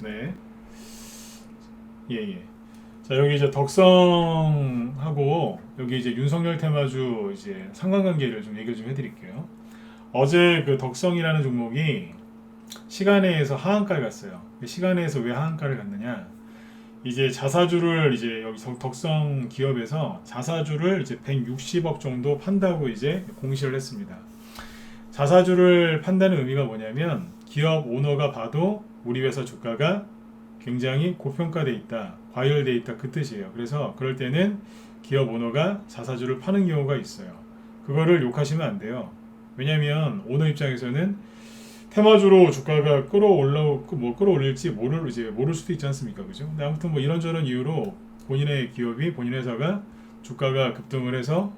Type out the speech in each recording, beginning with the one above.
네. 예, 예. 자, 여기 이제 덕성하고 여기 이제 윤석열 테마주 이제 상관관계를 좀 얘기를 좀 해드릴게요. 어제 그 덕성이라는 종목이 시간에서 하한가를 갔어요. 시간에서 왜 하한가를 갔느냐? 이제 자사주를 이제 여기 덕성 기업에서 자사주를 이제 160억 정도 판다고 이제 공시를 했습니다. 자사주를 판다는 의미가 뭐냐면 기업 오너가 봐도 우리 회사 주가가 굉장히 고평가돼 있다, 과열돼 있다 그 뜻이에요. 그래서 그럴 때는 기업 오너가 자사주를 파는 경우가 있어요. 그거를 욕하시면 안 돼요. 왜냐하면 오너 입장에서는 테마주로 주가가 끌어올릴지 모를 수도 있지 않습니까, 그죠? 근데 아무튼 뭐 이런저런 이유로 본인의 기업이 본인 회사가 주가가 급등을 해서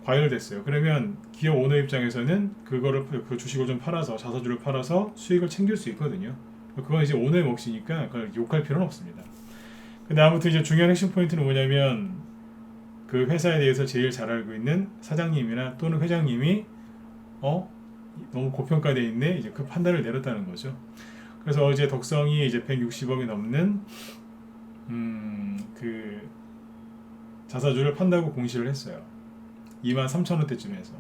과열됐어요. 그러면 기업 오너 입장에서는 그거를 그 주식을 좀 팔아서 자사주를 팔아서 수익을 챙길 수 있거든요. 그건 이제 오너의 몫이니까 그걸 욕할 필요는 없습니다. 근데 아무튼 이제 중요한 핵심 포인트는 뭐냐면 그 회사에 대해서 제일 잘 알고 있는 사장님이나 또는 회장님이 너무 고평가돼 있네 이제 그 판단을 내렸다는 거죠. 그래서 어제 덕성이 이제 160억이 넘는 그 자사주를 판다고 공시를 했어요. 23,000원대쯤에서.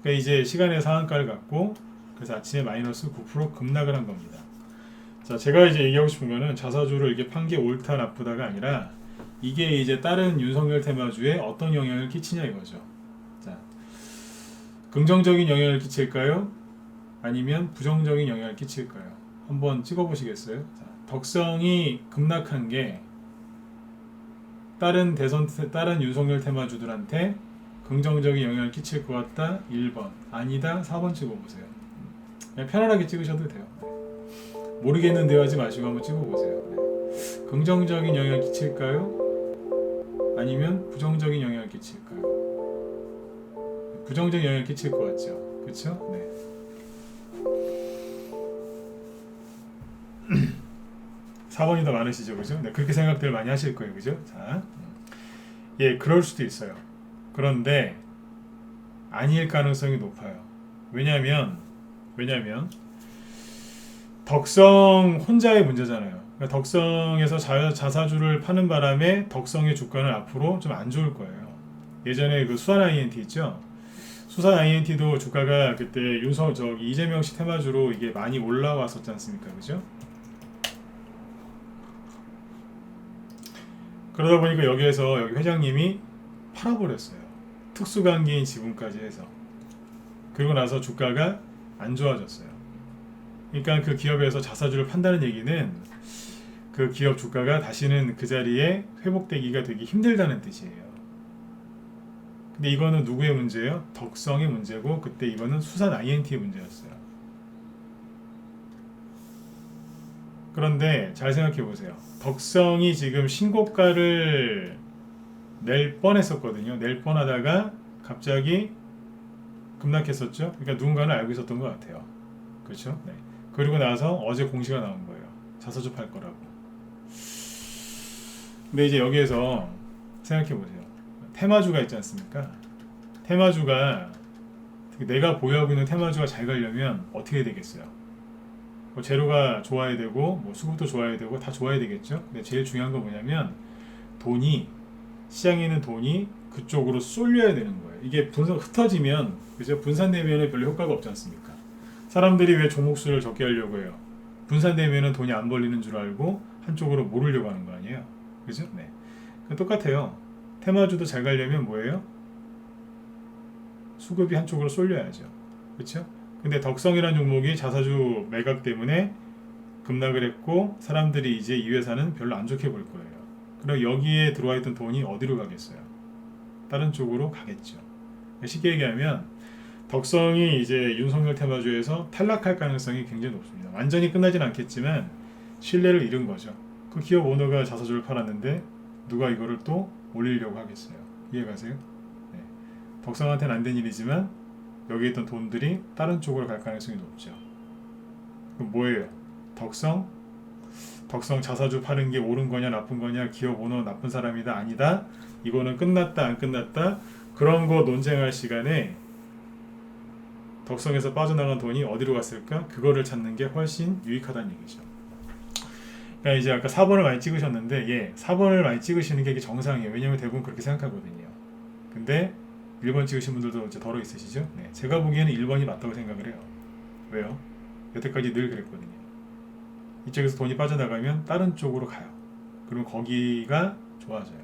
그러니까 이제 시간의 상한가를 갖고 그래서 아침에 마이너스 9% 급락을 한 겁니다. 자, 제가 이제 얘기하고 싶은 거는 자사주를 이게 판 게 옳다 나쁘다가 아니라 이게 이제 다른 윤석열 테마주에 어떤 영향을 끼치냐 이거죠. 자, 긍정적인 영향을 끼칠까요? 아니면 부정적인 영향을 끼칠까요? 한번 찍어보시겠어요? 자, 덕성이 급락한 게 다른 윤석열 테마주들한테 긍정적인 영향을 끼칠 것 같다 1번, 아니다 4번 찍어보세요. 그냥 편안하게 찍으셔도 돼요. 모르겠는데요 하지 마시고 한번 찍어보세요. 긍정적인 영향을 끼칠까요? 아니면 부정적인 영향을 끼칠까요? 부정적인 영향을 끼칠 것 같죠? 그렇죠? 네. 4번이 더 많으시죠, 그죠? 네, 그렇게 생각들 많이 하실 거예요, 그죠? 자, 예, 그럴 수도 있어요. 그런데 아닐 가능성이 높아요. 왜냐면 덕성 혼자의 문제잖아요. 그러니까 덕성에서 자사주를 파는 바람에 덕성의 주가는 앞으로 좀 안 좋을 거예요. 예전에 그 수산 INT 있죠? 수산 INT도 주가가 그때 이재명 씨 테마주로 이게 많이 올라왔었지 않습니까? 그죠? 그러다 보니까 여기 회장님이 팔아버렸어요. 특수관계인 지분까지 해서. 그리고 나서 주가가 안 좋아졌어요. 그러니까 그 기업에서 자사주를 판다는 얘기는 그 기업 주가가 다시는 그 자리에 회복되기가 되게 힘들다는 뜻이에요. 근데 이거는 누구의 문제예요? 덕성의 문제고 그때 이거는 수산 INT의 문제였어요. 그런데 잘 생각해 보세요. 덕성이 지금 신고가를 낼 뻔했었거든요. 낼 뻔하다가 갑자기 급락했었죠. 그러니까 누군가는 알고 있었던 것 같아요. 그렇죠? 네. 그리고 나서 어제 공시가 나온 거예요. 자사주 팔 거라고. 근데 이제 여기에서 생각해 보세요. 테마주가 있지 않습니까? 테마주가 내가 보유하고 있는 테마주가 잘 가려면 어떻게 되겠어요? 뭐 재료가 좋아야 되고 뭐 수급도 좋아야 되고 다 좋아야 되겠죠. 근데 제일 중요한 건 뭐냐면 시장에 있는 돈이 그쪽으로 쏠려야 되는 거예요. 이게 흩어지면 그죠? 분산되면 별로 효과가 없지 않습니까? 사람들이 왜 종목수를 적게 하려고 해요? 분산되면 돈이 안 벌리는 줄 알고 한쪽으로 몰으려고 하는 거 아니에요? 그죠? 네. 똑같아요. 테마주도 잘 가려면 뭐예요? 수급이 한쪽으로 쏠려야죠. 그렇죠? 근데 덕성이라는 종목이 자사주 매각 때문에 급락을 했고 사람들이 이제 이 회사는 별로 안 좋게 볼 거예요. 그럼 여기에 들어와 있던 돈이 어디로 가겠어요? 다른 쪽으로 가겠죠. 쉽게 얘기하면 덕성이 이제 윤석열 테마주에서 탈락할 가능성이 굉장히 높습니다. 완전히 끝나진 않겠지만 신뢰를 잃은 거죠. 그 기업 오너가 자사주를 팔았는데 누가 이거를 또 올리려고 하겠어요. 이해가세요? 네. 덕성한테는 안 된 일이지만 여기 있던 돈들이 다른 쪽으로 갈 가능성이 높죠. 그럼 뭐예요? 덕성 자사주 파는 게 옳은 거냐 나쁜 거냐, 기업 오너 나쁜 사람이다 아니다, 이거는 끝났다 안 끝났다, 그런 거 논쟁할 시간에 덕성에서 빠져나간 돈이 어디로 갔을까? 그거를 찾는 게 훨씬 유익하다는 얘기죠. 그러니까 이제 아까 4번을 많이 찍으셨는데, 예, 4번을 많이 찍으시는 게 이게 정상이에요. 왜냐면 대부분 그렇게 생각하거든요. 근데 1번 찍으신 분들도 이제 덜어 있으시죠? 네, 제가 보기에는 1번이 맞다고 생각을 해요. 왜요? 여태까지 늘 그랬거든요. 이쪽에서 돈이 빠져나가면 다른 쪽으로 가요. 그러면 거기가 좋아져요.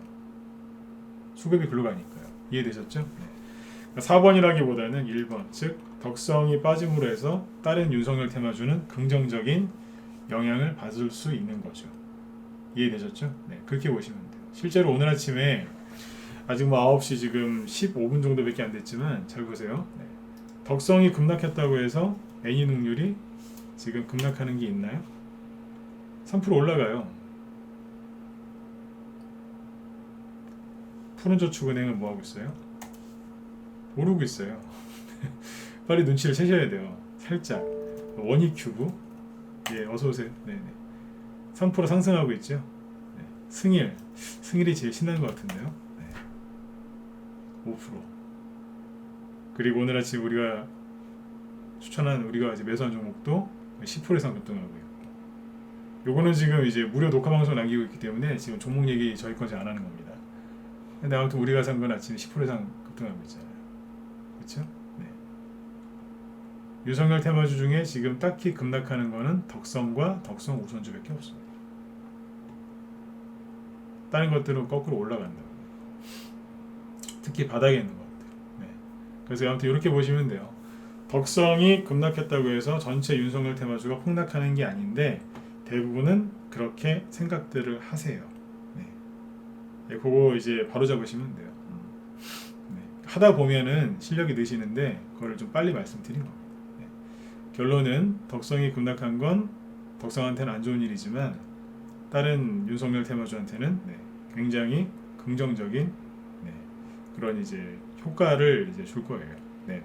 수급이 글로 가니까요. 이해되셨죠? 네. 4번이라기보다는 1번, 즉 덕성이 빠짐으로 해서 다른 윤석열 테마주는 긍정적인 영향을 받을 수 있는 거죠. 이해되셨죠? 네, 그렇게 보시면 돼요. 실제로 오늘 아침에 아직 뭐 9시 지금 15분 정도밖에 안 됐지만 잘 보세요. 네. 덕성이 급락했다고 해서 N이능률이 지금 급락하는 게 있나요? 3% 올라가요. 푸른저축은행은 뭐 하고 있어요? 오르고 있어요. 빨리 눈치를 채셔야 돼요. 살짝. 원익큐브. 예, 어서 오세요. 네네. 3% 상승하고 있죠. 네. 승일이 제일 신나는 것 같은데요. 네. 5%. 그리고 오늘 아침 우리가 추천한 우리가 이제 매수한 종목도 10% 이상 급등하고 있고. 요거는 지금 이제 무료 녹화 방송 남기고 있기 때문에 지금 종목 얘기 저희 거지 안 하는 겁니다. 근데 아무튼 우리가 산 건 아침 10% 이상 급등하고 있잖아요. 그렇죠? 네. 윤석열 테마주 중에 지금 딱히 급락하는 거는 덕성과 덕성 우선주밖에 없습니다. 다른 것들은 거꾸로 올라간다고. 특히 바닥에 있는 것들. 네. 그래서 아무튼 이렇게 보시면 돼요. 덕성이 급락했다고 해서 전체 윤석열 테마주가 폭락하는 게 아닌데 대부분은 그렇게 생각들을 하세요. 네. 네, 그거 이제 바로 잡으시면 돼요. 네. 하다 보면은 실력이 느시는데 그거를 좀 빨리 말씀드린 겁니다. 네. 결론은 덕성이 급락한 건 덕성한테는 안 좋은 일이지만 다른 윤석열 테마주한테는 네, 굉장히 긍정적인 네, 그런 이제 효과를 이제 줄 거예요. 네.